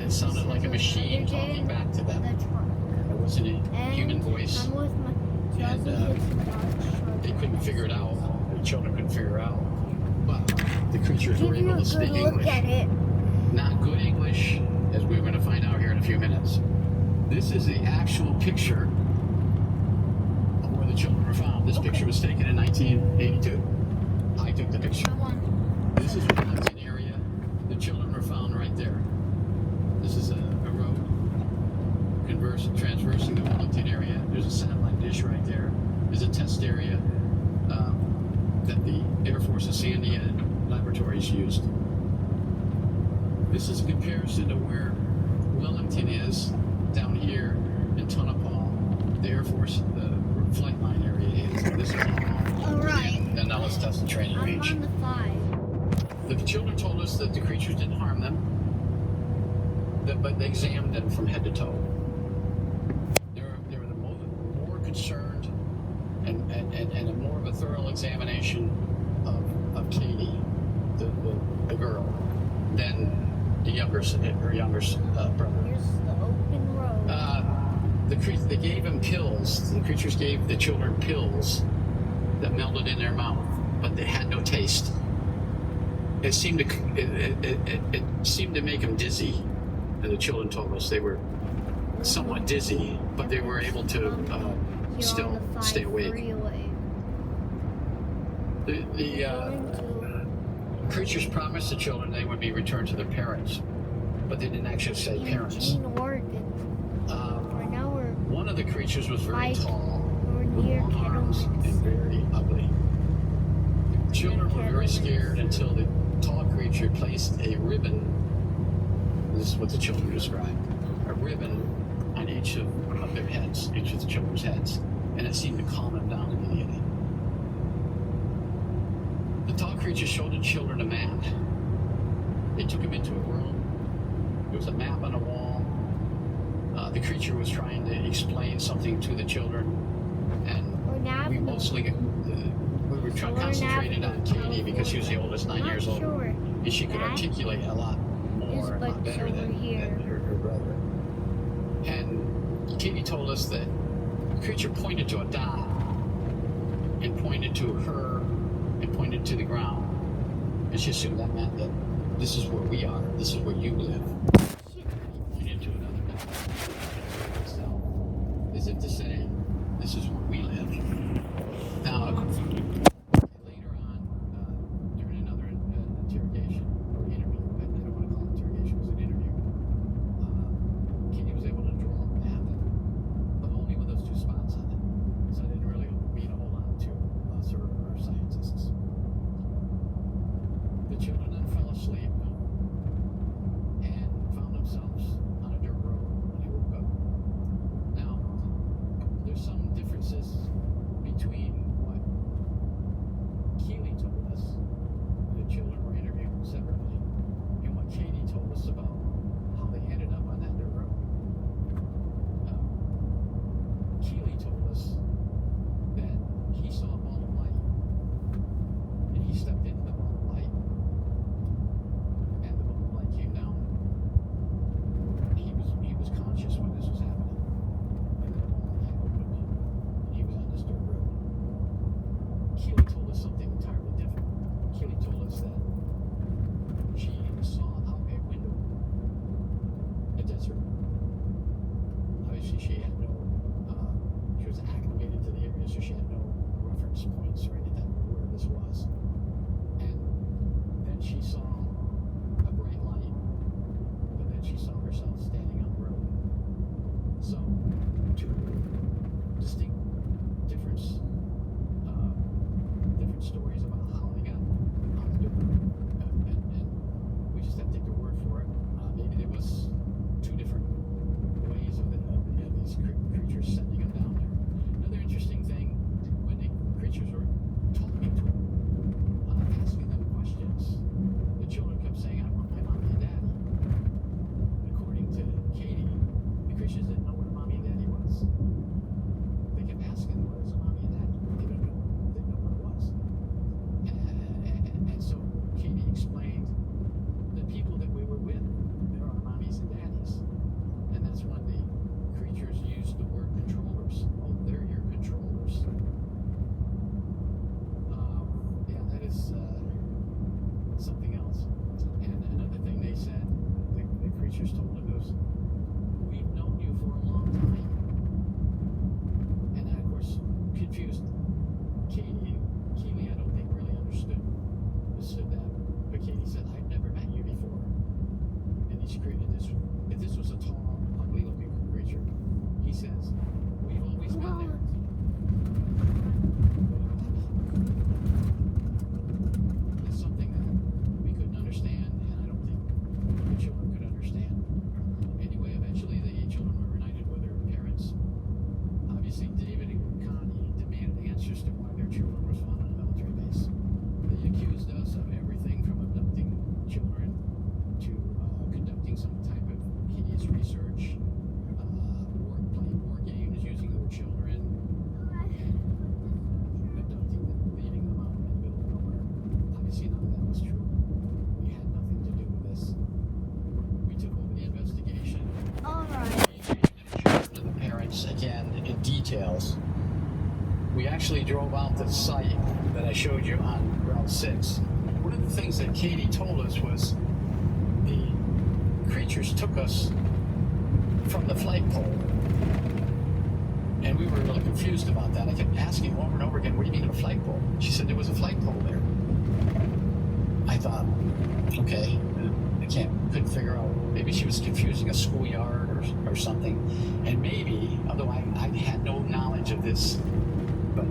It sounded like a machine talking back to them. It wasn't a human voice. And they couldn't figure it out. The children couldn't figure it out. But the creatures were able to speak English. Not good English, as we're going to find out here in a few minutes. This is the actual picture of where the children were found. This picture was taken in 1982. I took the picture. This is Wellington area. The children were found right there. This is a road transversing the Wellington area. There's a satellite dish right there. There's a test area that the Air Force's Sandia laboratories used. This is a comparison to where Wellington is down here in Tonopah. The Air Force, the flight line area is. This is all right. And now let's test the training range. I'm on the 5. The children told us that the creatures didn't harm them, but they examined them from head to toe. They were more concerned and more of a thorough examination of Katie, the girl, than her younger brother. Here's the open road. They gave him pills. The creatures gave the children pills that melted in their mouth, but they had no taste. It seemed to make them dizzy. And the children told us they were somewhat dizzy, but they were able to still stay awake. The creatures promised the children they would be returned to their parents, but they didn't actually say parents. One of the creatures was very tall, with long arms, and very ugly. The children were very scared until the tall creature placed a ribbon. This is what the children described. A ribbon on each of their heads, each of the children's heads, and it seemed to calm them down immediately. The tall creature showed the children a map. They took them into a room. There was a map on the wall. The creature was trying to explain something to the children, and we were concentrated on Katie because she was the oldest, 9 years old, and she could articulate a lot more, a lot better than her brother. And Katie told us that the creature pointed to a dot and pointed to her and pointed to the ground, and she assumed that meant that this is where we are, this is where you live. He pointed to another dot. So, as if to say, this is where we live. Now, later on, during another interrogation, or interview, I don't want to call it interrogation, it was an interview, Katie was able to draw a map, but only with those two spots on it. So I didn't really mean a whole lot to us or our scientists. The children then fell asleep and found themselves on a dirt road when they woke up. Now, there's some differences between what Keely told us, the children were interviewed separately, and what Katie told us about how they ended up on that dirt road. Keely told us that he saw a ball of light, and he stepped into the ball of light, and the ball of light came down. He was conscious when this was happening, and the ball of light opened, and he was on this dirt road. Keely told us something entirely different. Keely told us that she saw out a window a desert. Obviously, she had no, she was acclimated to the area, so she had no reference points or anything where this was. And then she saw a bright light, but then she saw herself standing on the road. So, two distinct different stories about how they got on the dirt road, and we just have to take their word for it. Maybe there was two different ways of these creatures sending them down there. Another interesting thing, when the creatures were talking to them, asking them questions, the children kept saying, "I want my mommy and daddy." According to Katie, the creatures didn't know where mommy and daddy was. They kept asking, "What is mommy and daddy?" They didn't know what it was. And so Katie explained the people that we were with, they're our mommies and daddies. If this was a tall, ugly-looking creature, he says, we've always been there. It's something that we couldn't understand, and I don't think the children could understand. Anyway, eventually the children were reunited with their parents. Obviously, David and Connie demanded answers to why their children were found on a military base. They accused us of everything from abducting children to conducting some type of hideous research, playing war games using their children, abducting them, leaving them out in the middle of nowhere. Obviously, none of that was true. We had nothing to do with this. We took over the investigation. Alright. To the parents again in details. We actually drove out to the site that I showed you on Route 6. One of the things that Katie told us was the creatures took us from the flagpole. And we were really confused about that. I kept asking over and over again, what do you mean a flagpole? She said there was a flagpole there. I thought, okay, I couldn't figure out. Maybe she was confusing a schoolyard or something. And maybe, although I had no knowledge of this, but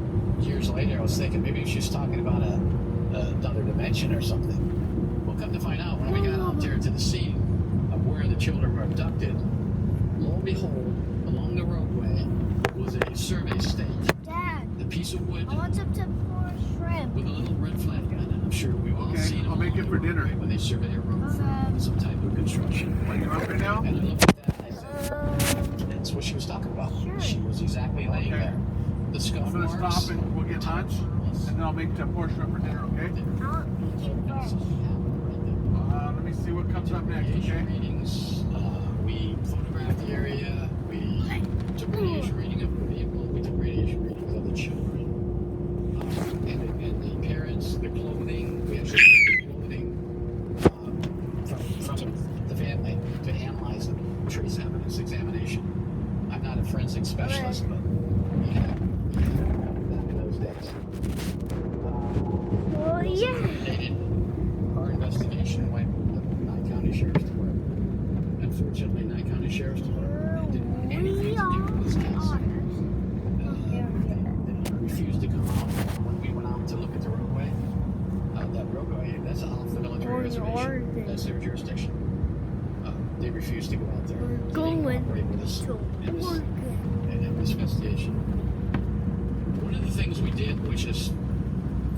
years later I was thinking maybe she was talking about another dimension or something. Well, come to find out, when we got out there to the scene of where the children were abducted, lo and behold, along the roadway was a survey stake. Dad, A piece of wood I want some pour shrimp. with a little red flag on it. I'm sure we've all Okay, seen them I'll make along it the for dinner. roadway when they survey a road for some type of construction. Are you hungry now? And I looked at that and I said, that's what she was talking about. Sure. She was exactly laying Okay. there. The scuff I'm gonna marks. stop and we'll get lunch, and then I'll make the pour shrimp for dinner, okay? I'll eat you first. Let me see what comes up next, Radiation okay? readings. We photographed the area. We took radiation reading of the vehicle. We took radiation readings of the children and the parents, the clothing. We actually took the clothing from the family to analyze the trace evidence examination. I'm not a forensic specialist, but we had back in those days. Oh, yeah. Dated our investigation went with the Nye County Sheriff's Department. Unfortunately, Nye County Sheriff's Department didn't want anything to do with this case. They refused to come out when we went out to look at the roadway. That roadway, that's off the military reservation. That's their jurisdiction. They refused to go out there. We're They didn't going cooperate with us to in this Oregon. investigation. One of the things we did, which is,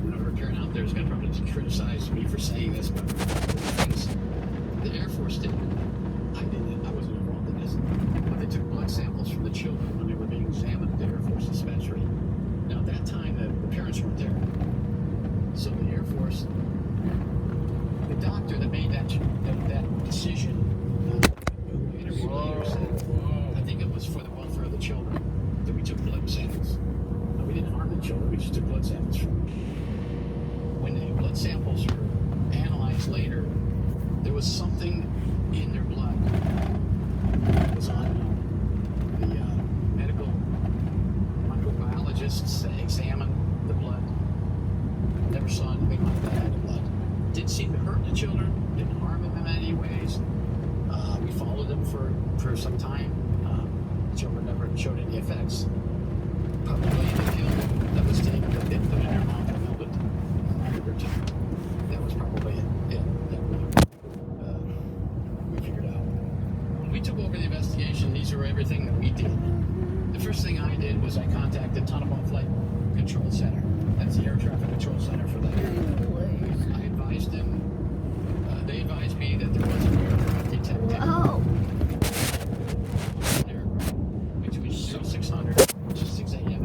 whenever a parent out there is going to probably criticize me for saying this, but things the Air Force did, I didn't. I wasn't involved in this. But they took blood samples from the children when they were being examined at the Air Force dispensary. Now, at that time, the parents weren't there. So the Air Force, the doctor that made that decision, interviewed later said, I think it was for the welfare of the children that we took blood samples. No, we didn't harm the children, we just took blood samples from them. When the blood samples were analyzed later, there was something in their blood that was on the medical microbiologists that examined the blood. Never saw anything like that in the blood. Didn't seem to hurt the children, didn't harm them in any ways. We followed them for some time. The children never showed any effects. Probably the pill that was taken that they put in their mouth and held it. That was probably it that we figured out. When we took over the investigation, these are everything that we did. The first thing I did was I contacted Tonopah Flight Control Center. That's the air traffic control center for that area. I advised them, they advised me that there was an aircraft detected. Wow. An aircraft between 0600, which is 6 a.m.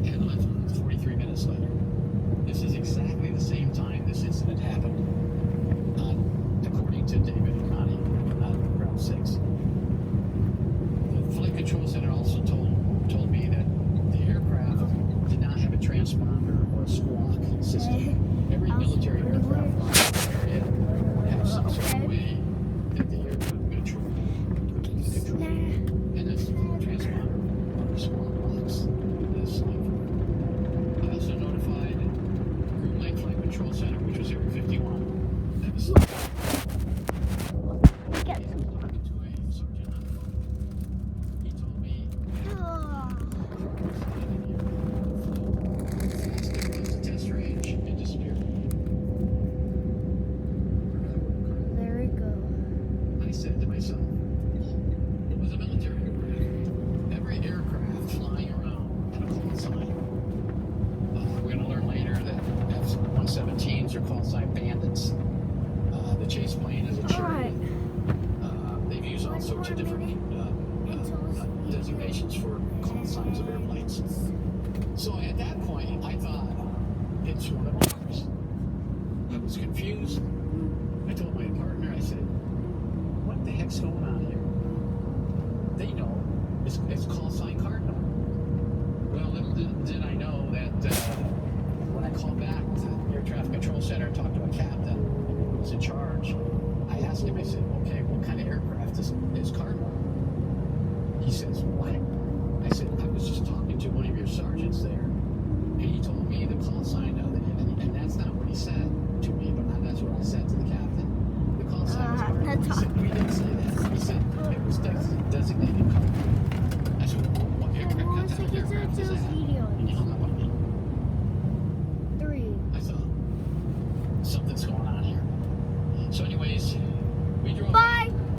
and 43 minutes later. This is exactly the same time this incident happened, according to David and Connie, on Route 6. The Flight Control Center also told me that the aircraft did not have a transponder or a squawk system. Every military aircraft in the area would have some sort of myself, it was a military aircraft. Every aircraft flying around had a call sign. We're going to learn later that F-117s are call sign bandits. The chase plane is a Alright. Chariot. They've used all sorts of different designations for call signs of airplanes. So at that point, I thought it's one of ours. I was confused. I told my partner, I said, what the heck's going on here? They know. It's